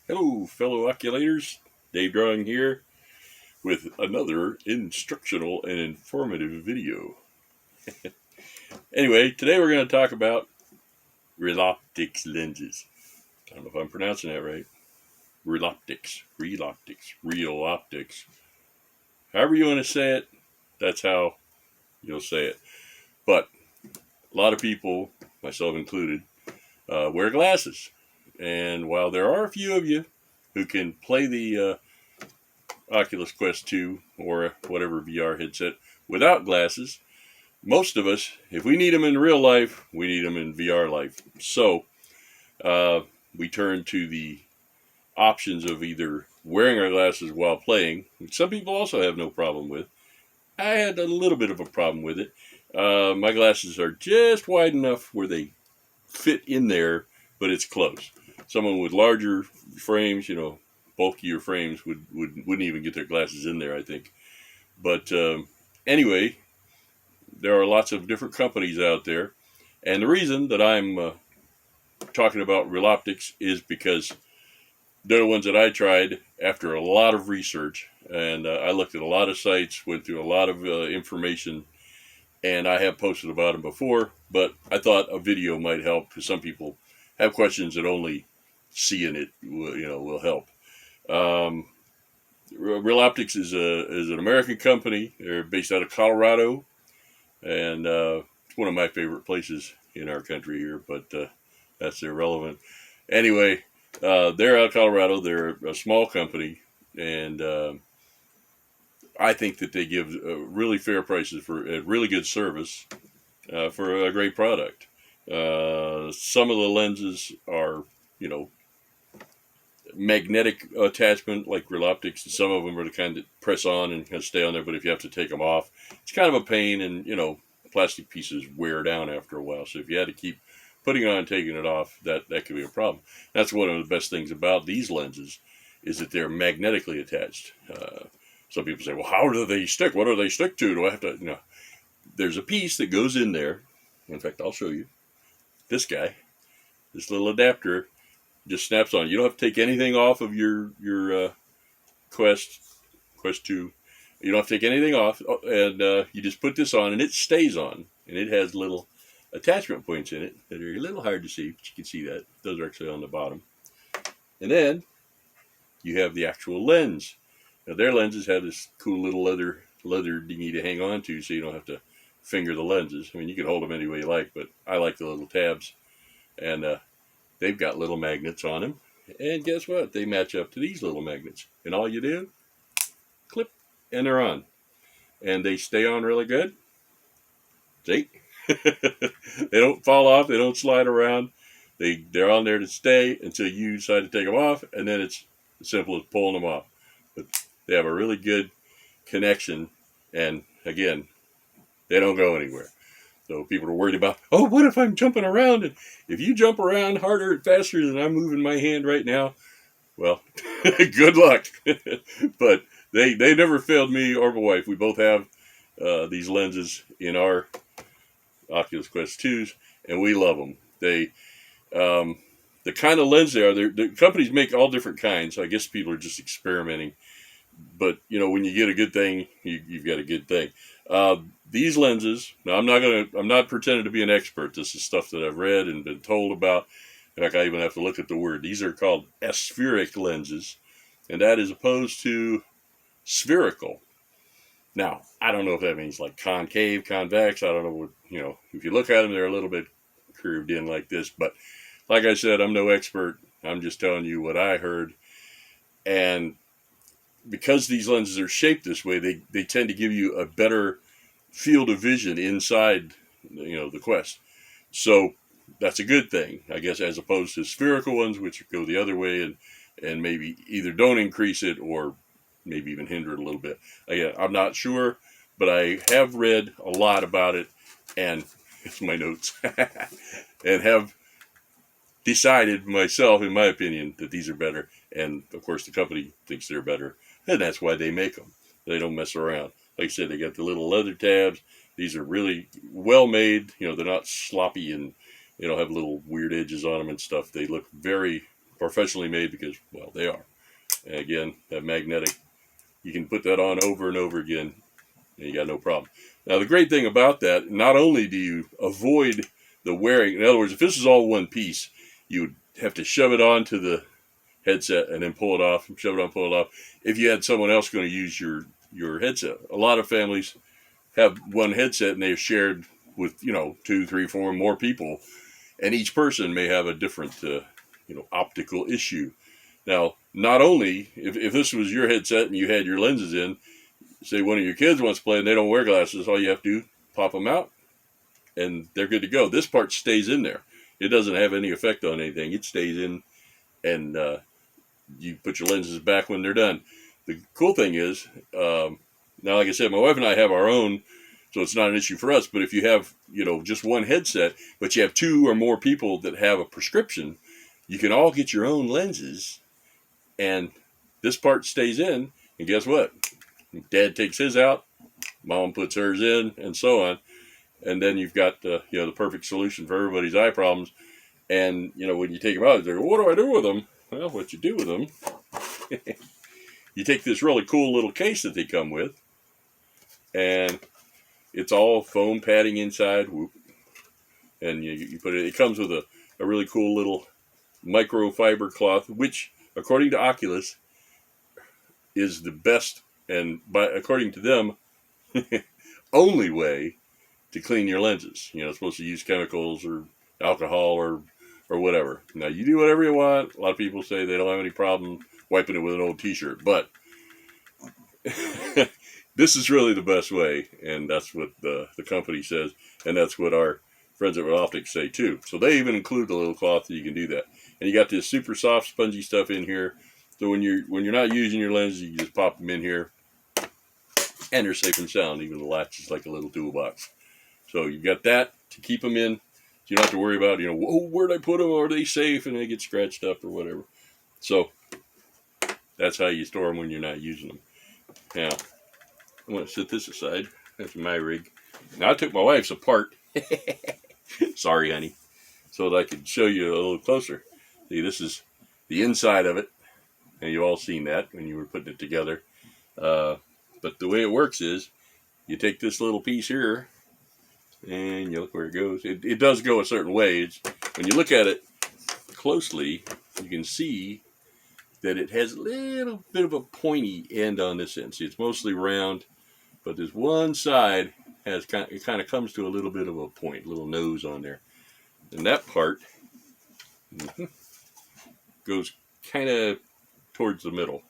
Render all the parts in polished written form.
Hello, fellow oculators. Dave Drawing here with another instructional and informative video. Anyway, today we're going to talk about Reloptix lenses. I don't know if I'm pronouncing that right. Reloptix. However you want to say it, that's how you'll say it. But a lot of people, myself included, wear glasses. And while there are a few of you who can play the Oculus Quest 2 or whatever VR headset without glasses, most of us, if we need them in real life, we need them in VR life. So we turn to the options of either wearing our glasses while playing, which some people also have no problem with. I had a little bit of a problem with it. My glasses are just wide enough where they fit in there, but it's close. Someone with larger frames, bulkier frames wouldn't even get their glasses in there, I think. But anyway, there are lots of different companies out there. And the reason that I'm talking about Reloptix is because they're the ones that I tried after a lot of research. And I looked at a lot of sites, went through a lot of information, and I have posted about them before. But I thought a video might help because some people have questions that only seeing it will help. Reloptix is an American company. They're based out of Colorado, and it's one of my favorite places in our country here, but that's irrelevant. Anyway, they're out of Colorado. They're a small company, and I think that they give really fair prices for a really good service for a great product. Some of the lenses are, magnetic attachment like Reloptix, and some of them are the kind that press on and kind of stay on there, but if you have to take them off, it's kind of a pain, and plastic pieces wear down after a while, so if you had to keep putting it on and taking it off, that could be a problem. That's one of the best things about these lenses, is that they're magnetically attached. Some people say, well, how do they stick? What do they stick to? Do I have to, there's a piece that goes in there. In fact, I'll show you. This little adapter just snaps on. You don't have to take anything off of your Quest 2. You don't have to take anything off, and you just put this on, and it stays on. And it has little attachment points in it that are a little hard to see, but you can see that. Those are actually on the bottom. And then you have the actual lens. Now, their lenses have this cool little leather dingy to hang on to, so you don't have to finger the lenses. I mean, you can hold them any way you like, but I like the little tabs. And they've got little magnets on them. And guess what? They match up to these little magnets. And all you do, clip, and they're on. And they stay on really good. See? They don't fall off. They don't slide around. They're on there to stay until you decide to take them off. And then it's as simple as pulling them off. But they have a really good connection. And again, they don't go anywhere. So people are worried about, oh, what if I'm jumping around? And if you jump around harder and faster than I'm moving my hand right now, well, good luck. But they never failed me or my wife. We both have these lenses in our Oculus Quest 2s, and we love them. The kind of lens they are, the companies make all different kinds. So I guess people are just experimenting. But, when you get a good thing, you've got a good thing. These lenses, now I'm not pretending to be an expert. This is stuff that I've read and been told about. In fact, I even have to look at the word. These are called aspheric lenses, and that is opposed to spherical. Now, I don't know if that means like concave, convex. I don't know what, if you look at them, they're a little bit curved in like this. But like I said, I'm no expert. I'm just telling you what I heard. And because these lenses are shaped this way, they tend to give you a better field of vision inside, the Quest. So that's a good thing, I guess, as opposed to spherical ones, which go the other way and maybe either don't increase it or maybe even hinder it a little bit. Again, I'm not sure, but I have read a lot about it, and it's my notes, and have decided myself, in my opinion, that these are better. And of course, the company thinks they're better. And that's why they make them. They don't mess around. Like I said, they got the little leather tabs. These are really well made. They're not sloppy and, have little weird edges on them and stuff. They look very professionally made because, well, they are. And again, that magnetic, you can put that on over and over again, and you got no problem. Now, the great thing about that, not only do you avoid the wearing, in other words, if this is all one piece, you would have to shove it onto the headset and then pull it off, shove it on, pull it off. If you had someone else going to use your headset, a lot of families have one headset and they're shared with 2, 3, 4 more people, and each person may have a different optical issue. Now, not only if this was your headset and you had your lenses in, say one of your kids wants to play and they don't wear glasses, all you have to do, pop them out, and they're good to go. This part stays in there. It doesn't have any effect on anything. It stays in, and you put your lenses back when they're done. The cool thing is, now, like I said, my wife and I have our own, so it's not an issue for us. But if you have, just one headset, but you have 2 or more people that have a prescription, you can all get your own lenses, and this part stays in. And guess what? Dad takes his out, Mom puts hers in, and so on. And then you've got the perfect solution for everybody's eye problems. And when you take them out, they go, "What do I do with them?" Well, what you do with them, you take this really cool little case that they come with, and it's all foam padding inside. Whoop, and you put it. It comes with a really cool little microfiber cloth, which, according to Oculus, is the best and according to them, only way to clean your lenses. It's supposed to use chemicals or alcohol or whatever. Now, you do whatever you want. A lot of people say they don't have any problem wiping it with an old t-shirt, but this is really the best way, and that's what the company says, and that's what our friends at Reloptix say too. So they even include the little cloth that you can do that. And you got this super soft, spongy stuff in here. So when you're not using your lenses, you can just pop them in here, and they're safe and sound. Even the latch is like a little toolbox. So you've got that to keep them in. So you don't have to worry about, where'd I put them? Are they safe? And they get scratched up or whatever. So that's how you store them when you're not using them. Now, I'm going to set this aside. That's my rig. Now, I took my wife's apart. Sorry, honey. So that I could show you a little closer. See, this is the inside of it. And you've all seen that when you were putting it together. But the way it works is, you take this little piece here, and you look where it goes. It does go a certain way. When you look at it closely, you can see that it has a little bit of a pointy end on this end. See, it's mostly round, but this one side it kind of comes to a little bit of a point, a little nose on there. And that part goes kind of towards the middle.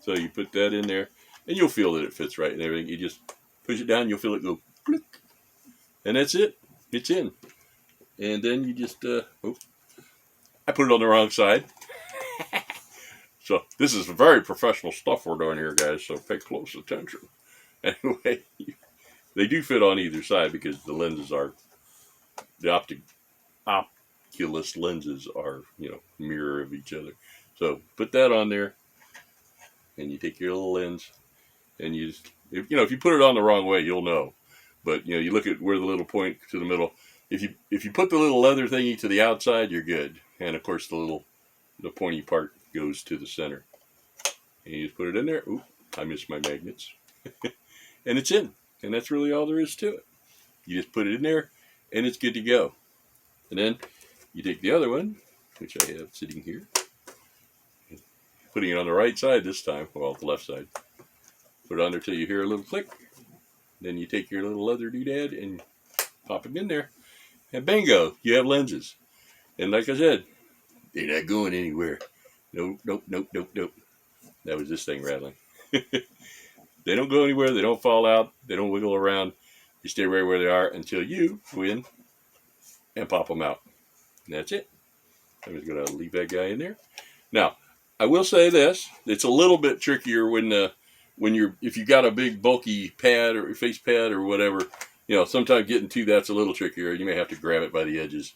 So you put that in there, and you'll feel that it fits right and everything. You just push it down, you'll feel it go click, and that's it. It's in. And then you just, I put it on the wrong side. So this is very professional stuff we're doing here, guys, so pay close attention. Anyway, they do fit on either side because the lenses are, the Oculus lenses are, mirror of each other. So put that on there, and you take your little lens, and you just, if you put it on the wrong way, you'll know. But, you look at where the little point to the middle. If you put the little leather thingy to the outside, you're good. And, of course, the pointy part goes to the center. And you just put it in there. Oop, I missed my magnets. And it's in. And that's really all there is to it. You just put it in there, and it's good to go. And then you take the other one, which I have sitting here, putting it on the right side this time, well, the left side. Put it on there till you hear a little click. Then you take your little leather doodad and pop it in there. And bingo, you have lenses. And like I said, they're not going anywhere. Nope. That was this thing rattling. They don't go anywhere. They don't fall out. They don't wiggle around. They stay right where they are until you go in and pop them out. And that's it. I'm just going to leave that guy in there. Now, I will say this. It's a little bit trickier if you got a big bulky pad or face pad or whatever, sometimes getting to that's a little trickier. You may have to grab it by the edges,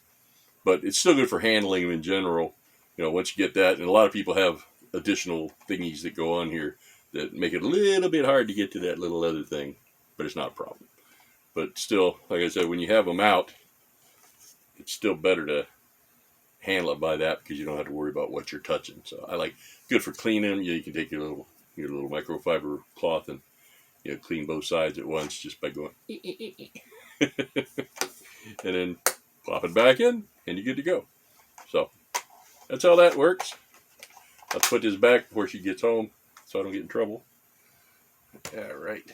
but it's still good for handling them in general. Once you get that, and a lot of people have additional thingies that go on here that make it a little bit hard to get to that little leather thing, but it's not a problem. But still, like I said, when you have them out, it's still better to handle it by that because you don't have to worry about what you're touching. So I like good for cleaning them. You can take your little microfiber cloth and clean both sides at once just by going and then pop it back in and you're good to go. So that's how that works. I'll put this back before she gets home so I don't get in trouble. All right.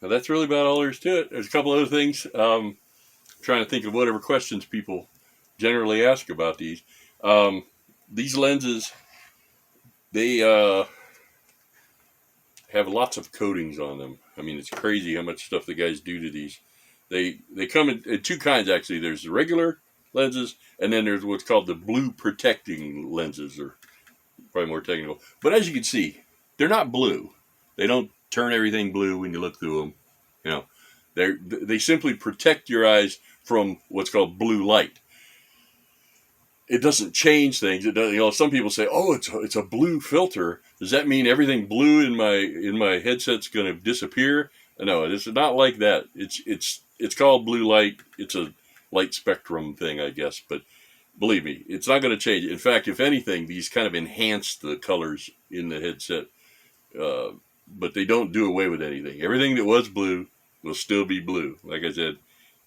Now that's really about all there is to it. There's a couple other things. Trying to think of whatever questions people generally ask about these. These lenses, they have lots of coatings on them. I mean, it's crazy how much stuff the guys do to these. They come in two kinds, actually. There's the regular lenses, and then there's what's called the blue protecting lenses, or probably more technical. But as you can see, they're not blue. They don't turn everything blue when you look through them. They simply protect your eyes from what's called blue light. It doesn't change things. It does, some people say, "Oh, it's a blue filter. Does that mean everything blue in my headset's going to disappear?" No, it's not like that. It's called blue light. It's a light spectrum thing, I guess. But believe me, it's not going to change. In fact, if anything, these kind of enhance the colors in the headset. But they don't do away with anything. Everything that was blue will still be blue. Like I said,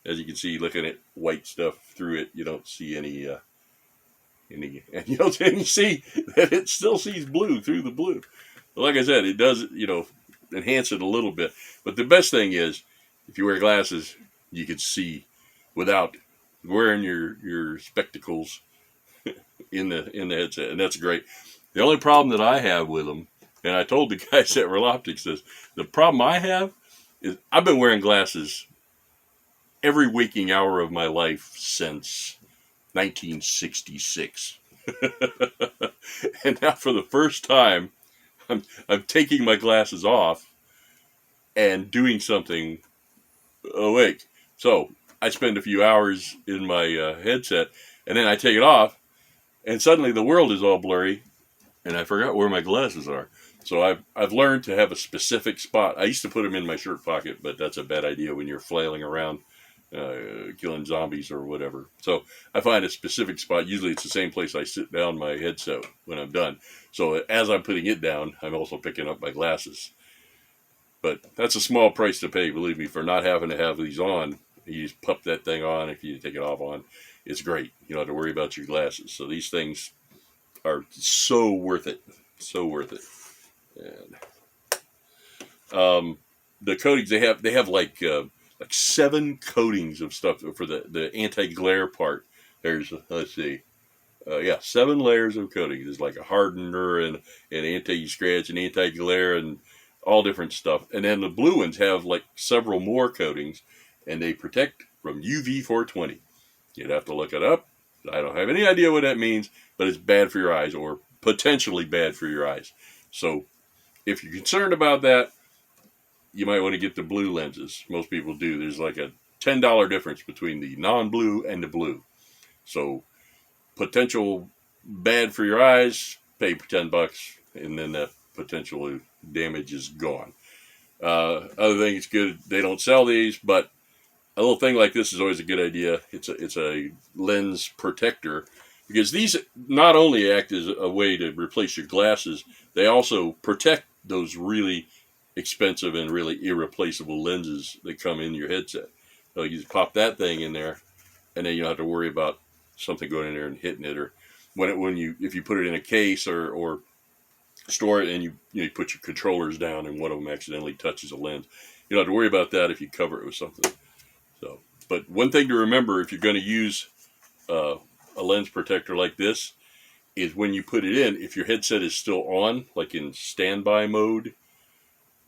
as you can see, looking at white stuff through it, you don't see any, and you see that it still sees blue through the blue. But like I said, it does, enhance it a little bit. But the best thing is, if you wear glasses, you can see without wearing your spectacles in the headset, and that's great. The only problem that I have with them, and I told the guys at Reloptix this, the problem I have is I've been wearing glasses every waking hour of my life since 1966. And now for the first time, I'm taking my glasses off and doing something awake. So I spend a few hours in my headset, and then I take it off, and suddenly the world is all blurry, and I forgot where my glasses are. So I've learned to have a specific spot. I used to put them in my shirt pocket, but that's a bad idea when you're flailing around killing zombies or whatever. So I find a specific spot. Usually it's the same place I sit down my headset when I'm done. So as I'm putting it down, I'm also picking up my glasses. But that's a small price to pay, believe me, for not having to have these on. You just pop that thing on. If you take it off on, it's great. You don't have to worry about your glasses. So these things are so worth it. So worth it. And the coatings they have like 7 coatings of stuff for the anti-glare part. There's 7 layers of coating. There's like a hardener and an anti-scratch and anti-glare and all different stuff. And then the blue ones have like several more coatings, and they protect from UV 420. You'd have to look it up. I don't have any idea what that means, but it's bad for your eyes, or potentially bad for your eyes. So if you're concerned about that, you might want to get the blue lenses. Most people do. There's like a $10 difference between the non-blue and the blue. So potential bad for your eyes, pay $10, and then that potential damage is gone. Other thing, it's good. They don't sell these, but a little thing like this is always a good idea. It's a lens protector, because these not only act as a way to replace your glasses, they also protect those really expensive and really irreplaceable lenses that come in your headset. So you just pop that thing in there, and then you don't have to worry about something going in there and hitting it, or if you put it in a case or store it and you put your controllers down and one of them accidentally touches a lens, you don't have to worry about that if you cover it with something. So, but one thing to remember if you're going to use a lens protector like this is when you put it in, if your headset is still on, like in standby mode,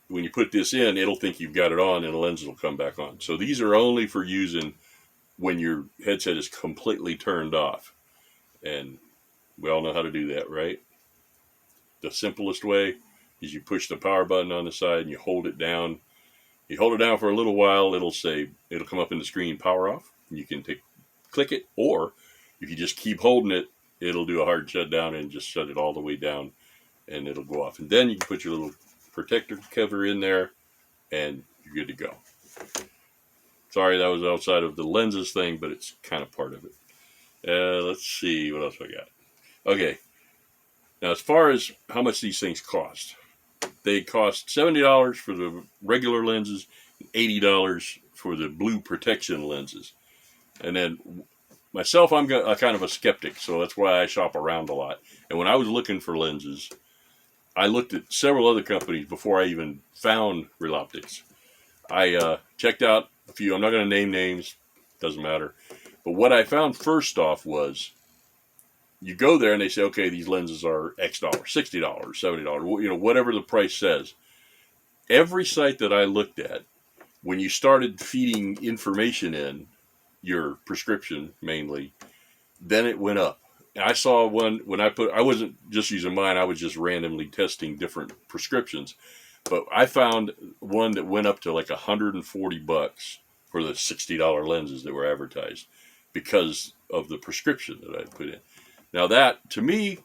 when you put this in, it'll think you've got it on and the lens will come back on. So these are only for using when your headset is completely turned off. And we all know how to do that, right? The simplest way is you push the power button on the side and you hold it down. You hold it down for a little while, it'll come up in the screen, power off. You can click it, or if you just keep holding it, it'll do a hard shutdown and just shut it all the way down, and it'll go off. And then you can put your little protector cover in there, and you're good to go. Sorry that was outside of the lenses thing, but it's kind of part of it. Let's see what else I got. Okay, now as far as how much these things cost, they cost $70 for the regular lenses, $80 for the blue protection lenses. And then myself, I'm kind of a skeptic, so that's why I shop around a lot. And when I was looking for lenses, I looked at several other companies before I even found Reloptix. I checked out a few. I'm not going to name names, doesn't matter. But what I found first off was, you go there and they say, okay, these lenses are X dollars, $60, $70, whatever the price says. Every site that I looked at, when you started feeding information in, your prescription mainly, then it went up. I saw one when I wasn't just using mine, I was just randomly testing different prescriptions. But I found one that went up to like $140 for the $60 lenses that were advertised because of the prescription that I put in. Now that, to me,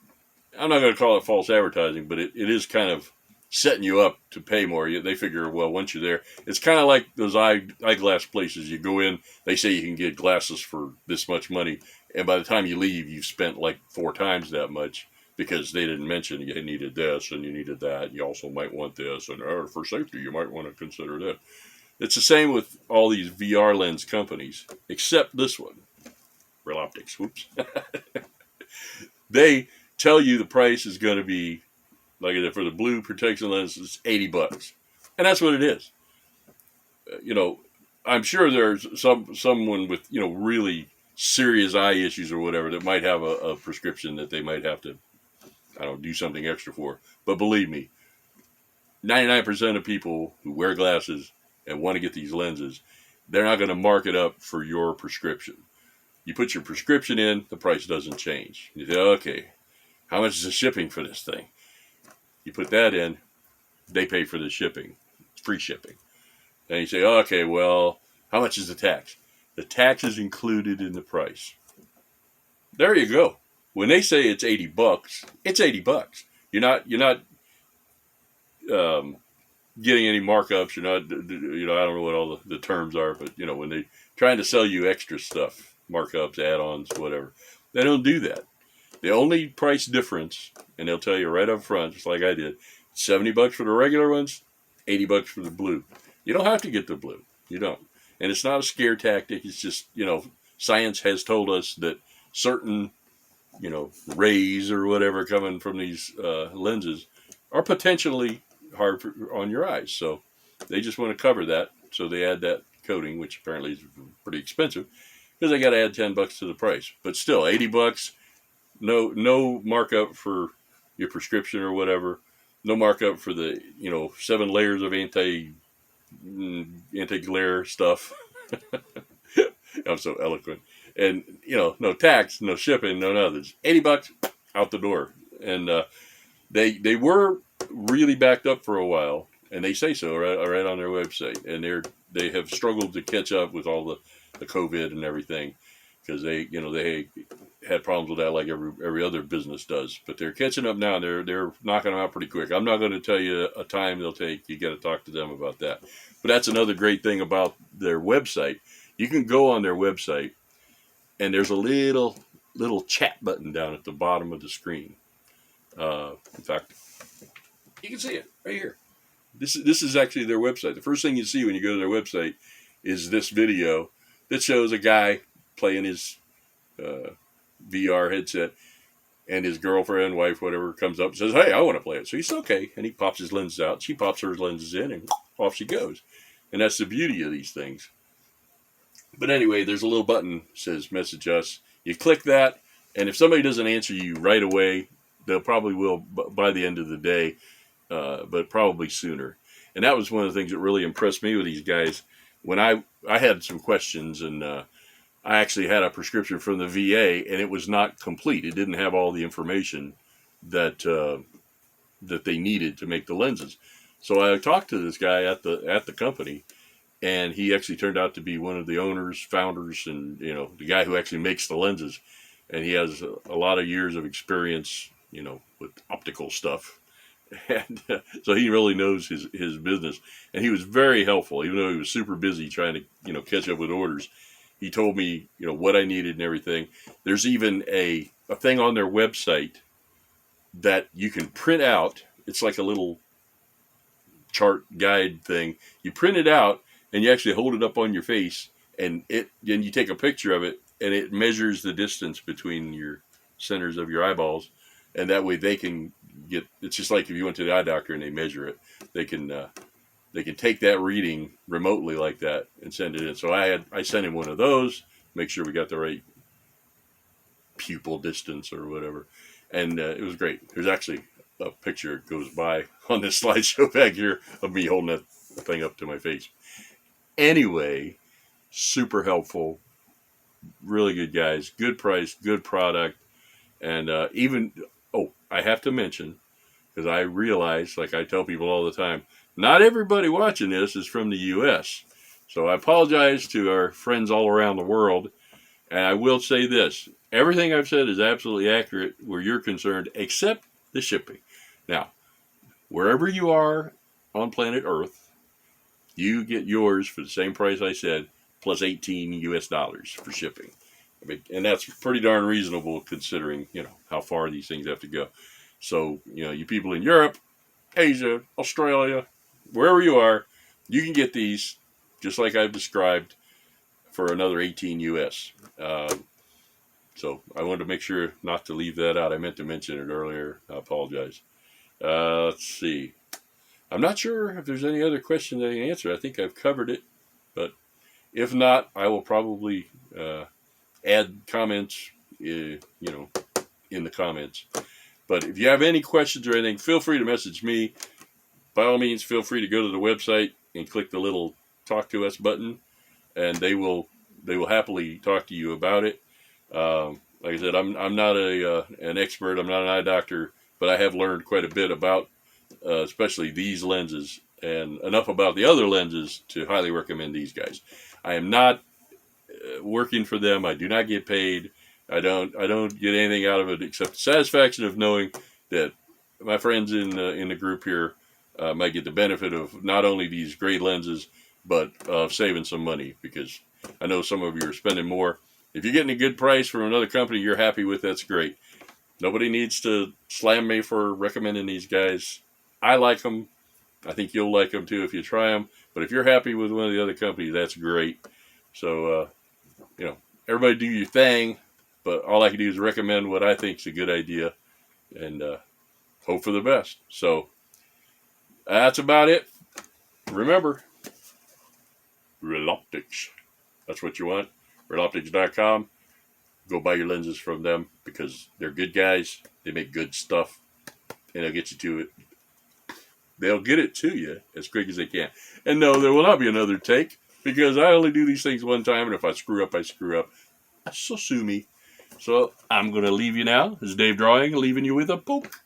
I'm not going to call it false advertising, but it is kind of setting you up to pay more. They figure, well, once you're there, it's kind of like those eyeglass places. You go in, they say you can get glasses for this much money, and by the time you leave, you've spent like 4 times that much because they didn't mention you needed this and you needed that. You also might want this, and for safety, you might want to consider that. It's the same with all these VR lens companies, except this one, Reloptix. Whoops. They tell you the price is going to be, like I said, for the blue protection lens, it's $80, and that's what it is. I'm sure there's someone with really serious eye issues or whatever that might have a prescription that they might have to, do something extra for. But believe me, 99% of people who wear glasses and want to get these lenses, they're not going to mark it up for your prescription. You put your prescription in, the price doesn't change. You say, okay, how much is the shipping for this thing? You put that in, they pay for the shipping. It's free shipping. And you say, okay, well, how much is the tax? The tax is included in the price. There you go. When they say it's $80, it's $80. You're not getting any markups. You're not, I don't know what all the terms are, but when they trying to sell you extra stuff, markups, add-ons, whatever, they don't do that. The only price difference, and they'll tell you right up front, just like I did, $70 for the regular ones, $80 for the blue. You don't have to get the blue. You don't. And it's not a scare tactic. It's just, science has told us that certain, rays or whatever coming from these lenses are potentially hard on your eyes. So they just want to cover that. So they add that coating, which apparently is pretty expensive, because they got to add $10 to the price. But still, $80. No markup for your prescription or whatever. No markup for the 7 layers of anti-glare stuff. I'm so eloquent. And no tax, no shipping, no nothing. $80 out the door. And they were really backed up for a while, and they say so right on their website. And they have struggled to catch up with all the COVID and everything, because they had problems with that like every other business does. But they're catching up now. They're knocking them out pretty quick. I'm not going to tell you a time they'll take. You got to talk to them about that. But that's another great thing about their website. You can go on their website, and there's a little chat button down at the bottom of the screen. In fact, you can see it right here. This is actually their website. The first thing you see when you go to their website is this video that shows a guy playing his VR headset, and his girlfriend, wife, whatever, comes up and says, hey, I want to play it. So he's okay, and he pops his lenses out. She pops her lenses in, and off she goes. And that's the beauty of these things. But anyway, there's a little button that says message us. You click that, and if somebody doesn't answer you right away, they'll probably will by the end of the day, but probably sooner. And that was one of the things that really impressed me with these guys. When I had some questions, and I actually had a prescription from the VA, and it was not complete. It didn't have all the information that they needed to make the lenses. So I talked to this guy at the company, and he actually turned out to be one of the owners, founders, and the guy who actually makes the lenses. And he has a lot of years of experience, with optical stuff, and so he really knows his business. And he was very helpful, even though he was super busy trying to catch up with orders. he told me, what I needed and everything. There's even a thing on their website that you can print out. It's like a little chart guide thing. You print it out and you actually hold it up on your face, and then you take a picture of it, and it measures the distance between your centers of your eyeballs, and that way they can get. It's just like if you went to the eye doctor and they measure it, they can take that reading remotely like that and send it in. So I sent him one of those, make sure we got the right pupil distance or whatever, and it was great. There's actually a picture that goes by on this slideshow back here of me holding that thing up to my face. Anyway, super helpful, really good guys, good price, good product, and I have to mention, because I realize, like I tell people all the time, not everybody watching this is from the U.S., so I apologize to our friends all around the world, and I will say this, everything I've said is absolutely accurate where you're concerned, except the shipping. Now, wherever you are on planet Earth, you get yours for the same price I said, plus $18 for shipping. And that's pretty darn reasonable considering, how far these things have to go. So, you people in Europe, Asia, Australia, wherever you are, you can get these, just like I've described, for another $18. So I wanted to make sure not to leave that out. I meant to mention it earlier. I apologize. Let's see. I'm not sure if there's any other questions I can answer. I think I've covered it. But if not, I will probably add comments, in the comments. But if you have any questions or anything, feel free to message me. By all means, feel free to go to the website and click the little Talk to Us button, and they will happily talk to you about it. Like I said, I'm not an expert. I'm not an eye doctor, but I have learned quite a bit about, especially these lenses, and enough about the other lenses to highly recommend these guys. I am not working for them. I do not get paid. I don't get anything out of it except the satisfaction of knowing that my friends in the group here might get the benefit of not only these great lenses, but saving some money, because I know some of you are spending more. If you're getting a good price from another company you're happy with, that's great. Nobody needs to slam me for recommending these guys. I like them. I think you'll like them too if you try them. But if you're happy with one of the other companies, that's great. So, everybody do your thing. But all I can do is recommend what I think is a good idea and hope for the best. So, that's about it. Remember, Reloptix. That's what you want. Reloptix.com. Go buy your lenses from them because they're good guys. They make good stuff. And they'll get you to it. They'll get it to you as quick as they can. And no, there will not be another take because I only do these things one time. And if I screw up, I screw up. So sue me. So I'm going to leave you now. This is Dave Drawing, leaving you with a poke.